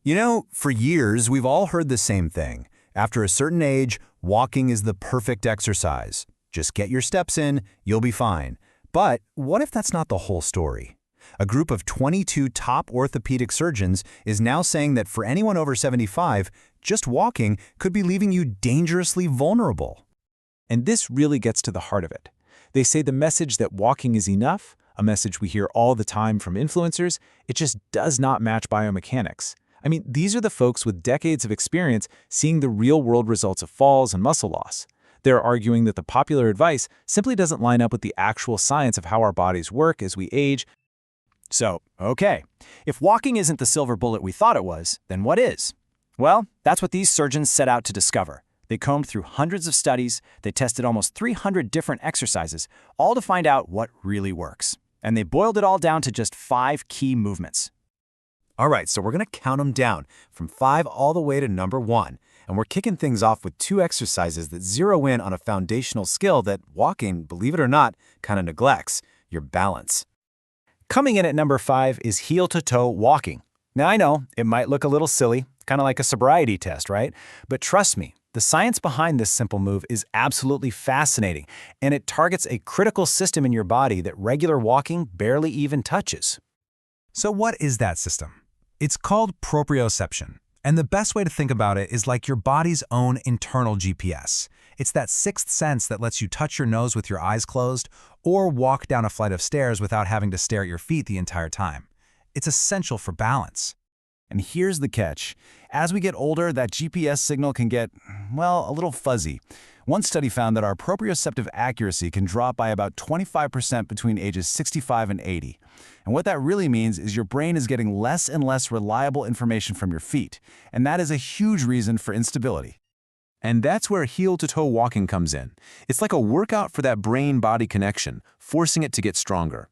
You know, for years, we've all heard the same thing. After a certain age, walking is the perfect exercise. Just get your steps in, you'll be fine. But what if that's not the whole story? A group of 22 top orthopedic surgeons is now saying that for anyone over 75, just walking could be leaving you dangerously vulnerable. And this really gets to the heart of it. They say the message that walking is enough, a message we hear all the time from influencers, it just does not match biomechanics. I mean, these are the folks with decades of experience seeing the real-world results of falls and muscle loss. They're arguing that the popular advice simply doesn't line up with the actual science of how our bodies work as we age. So, okay, if walking isn't the silver bullet we thought it was, then what is? Well, that's what these surgeons set out to discover. They combed through hundreds of studies, they tested almost 300 different exercises, all to find out what really works. And they boiled it all down to just 5 key movements. All right, so we're going to count them down from 5 all the way to number 1. And we're kicking things off with 2 exercises that zero in on a foundational skill that walking, believe it or not, kind of neglects: your balance. Coming in at number 5 is heel-to-toe walking. Now I know, it might look a little silly, kind of like a sobriety test, right? But trust me, the science behind this simple move is absolutely fascinating, and it targets a critical system in your body that regular walking barely even touches. So what is that system? It's called proprioception, and the best way to think about it is like your body's own internal GPS. It's that sixth sense that lets you touch your nose with your eyes closed or walk down a flight of stairs without having to stare at your feet the entire time. It's essential for balance. And here's the catch. As we get older, that GPS signal can get, well, a little fuzzy. One study found that our proprioceptive accuracy can drop by about 25% between ages 65 and 80. And what that really means is your brain is getting less and less reliable information from your feet. And that is a huge reason for instability. And that's where heel-to-toe walking comes in. It's like a workout for that brain-body connection, forcing it to get stronger.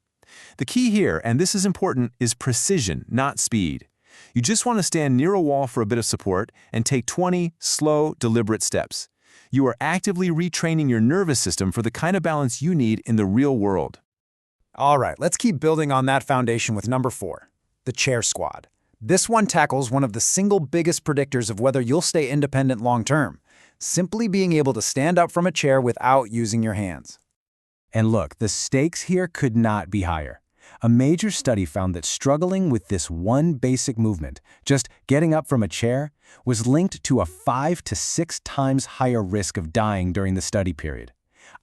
The key here, and this is important, is precision, not speed. You just want to stand near a wall for a bit of support and take 20 slow, deliberate steps. You are actively retraining your nervous system for the kind of balance you need in the real world. All right, let's keep building on that foundation with number 4, the chair squat. This one tackles one of the single biggest predictors of whether you'll stay independent long-term: simply being able to stand up from a chair without using your hands. And look, the stakes here could not be higher. A major study found that struggling with this one basic movement, just getting up from a chair, was linked to a 5 to 6 times higher risk of dying during the study period.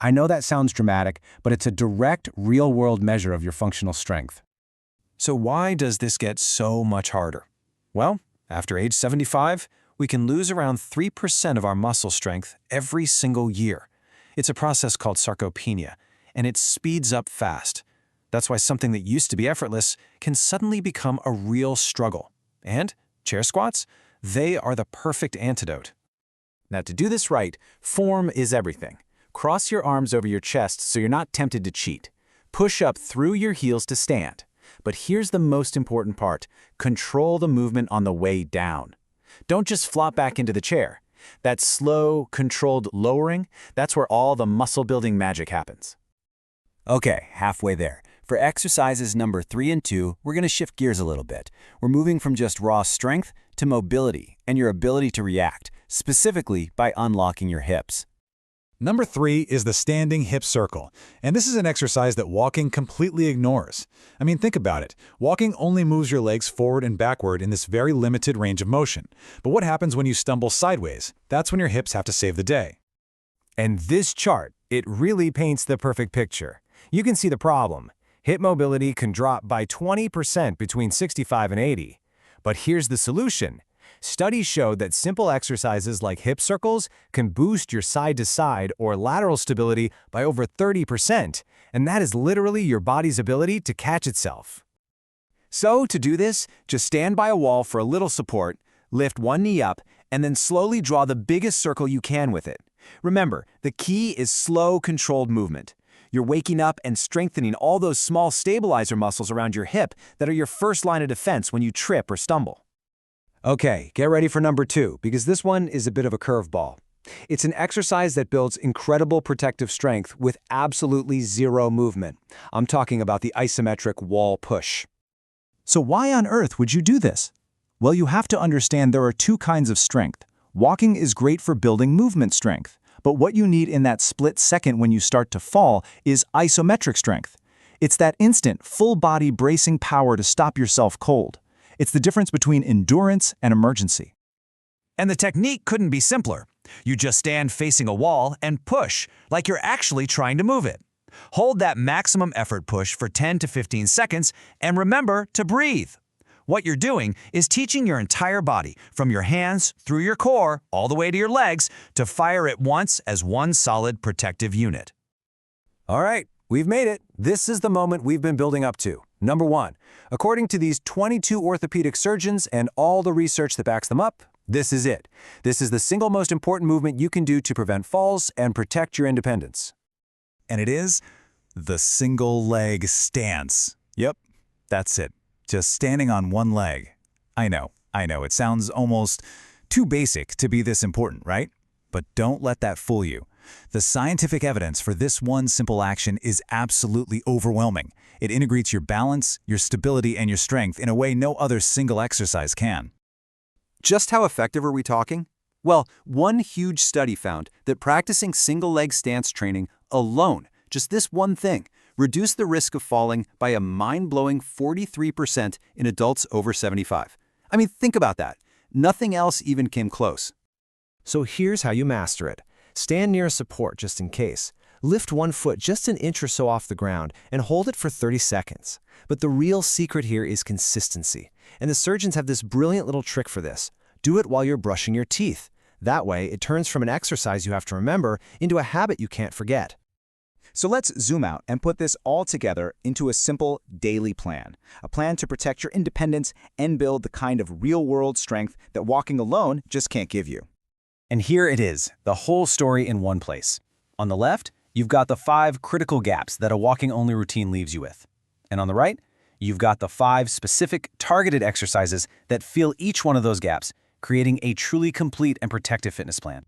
I know that sounds dramatic, but it's a direct, real-world measure of your functional strength. So why does this get so much harder? Well, after age 75, we can lose around 3% of our muscle strength every single year. It's a process called sarcopenia, and it speeds up fast. That's why something that used to be effortless can suddenly become a real struggle. And chair squats? They are the perfect antidote. Now, to do this right, form is everything. Cross your arms over your chest so you're not tempted to cheat. Push up through your heels to stand. But here's the most important part: control the movement on the way down. Don't just flop back into the chair. That slow, controlled lowering, that's where all the muscle-building magic happens. Okay, halfway there. For exercises number 3 and 2, we're going to shift gears a little bit. We're moving from just raw strength to mobility and your ability to react, specifically by unlocking your hips. Number 3 is the standing hip circle, and this is an exercise that walking completely ignores. I mean, think about it. Walking only moves your legs forward and backward in this very limited range of motion. But what happens when you stumble sideways? That's when your hips have to save the day. And this chart, it really paints the perfect picture. You can see the problem. Hip mobility can drop by 20% between 65 and 80. But here's the solution. Studies showed that simple exercises like hip circles can boost your side-to-side or lateral stability by over 30%, and that is literally your body's ability to catch itself. So to do this, just stand by a wall for a little support, lift one knee up, and then slowly draw the biggest circle you can with it. Remember, the key is slow, controlled movement. You're waking up and strengthening all those small stabilizer muscles around your hip that are your first line of defense when you trip or stumble. Okay, get ready for number 2, because this one is a bit of a curveball. It's an exercise that builds incredible protective strength with absolutely zero movement. I'm talking about the isometric wall push. So why on earth would you do this? Well, you have to understand there are two kinds of strength. Walking is great for building movement strength, but what you need in that split second when you start to fall is isometric strength. It's that instant, full-body bracing power to stop yourself cold. It's the difference between endurance and emergency. And the technique couldn't be simpler. You just stand facing a wall and push, like you're actually trying to move it. Hold that maximum effort push for 10 to 15 seconds, and remember to breathe. What you're doing is teaching your entire body, from your hands through your core, all the way to your legs, to fire at once as one solid protective unit. All right, we've made it. This is the moment we've been building up to. Number 1, according to these 22 orthopedic surgeons and all the research that backs them up, this is it. This is the single most important movement you can do to prevent falls and protect your independence. And it is the single leg stance. Yep, that's it. Just standing on one leg. I know, it sounds almost too basic to be this important, right? But don't let that fool you. The scientific evidence for this one simple action is absolutely overwhelming. It integrates your balance, your stability, and your strength in a way no other single exercise can. Just how effective are we talking? Well, one huge study found that practicing single-leg stance training alone, just this one thing, reduced the risk of falling by a mind-blowing 43% in adults over 75. I mean, think about that. Nothing else even came close. So here's how you master it. Stand near a support just in case. Lift one foot just an inch or so off the ground and hold it for 30 seconds. But the real secret here is consistency. And the surgeons have this brilliant little trick for this. Do it while you're brushing your teeth. That way, it turns from an exercise you have to remember into a habit you can't forget. So let's zoom out and put this all together into a simple daily plan. A plan to protect your independence and build the kind of real-world strength that walking alone just can't give you. And here it is, the whole story in one place. On the left, you've got the 5 critical gaps that a walking-only routine leaves you with. And on the right, you've got the 5 specific, targeted exercises that fill each one of those gaps, creating a truly complete and protective fitness plan.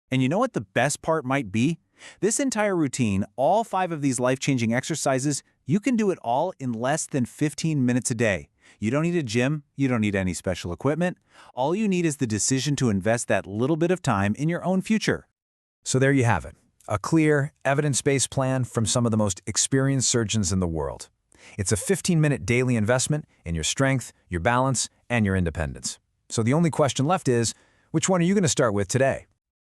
And you know what the best part might be? This entire routine, all 5 of these life-changing exercises, you can do it all in less than 15 minutes a day. You don't need a gym, you don't need any special equipment. All you need is the decision to invest that little bit of time in your own future. So there you have it, a clear, evidence-based plan from some of the most experienced surgeons in the world. It's a 15-minute daily investment in your strength, your balance, and your independence. So the only question left is, which one are you going to start with today?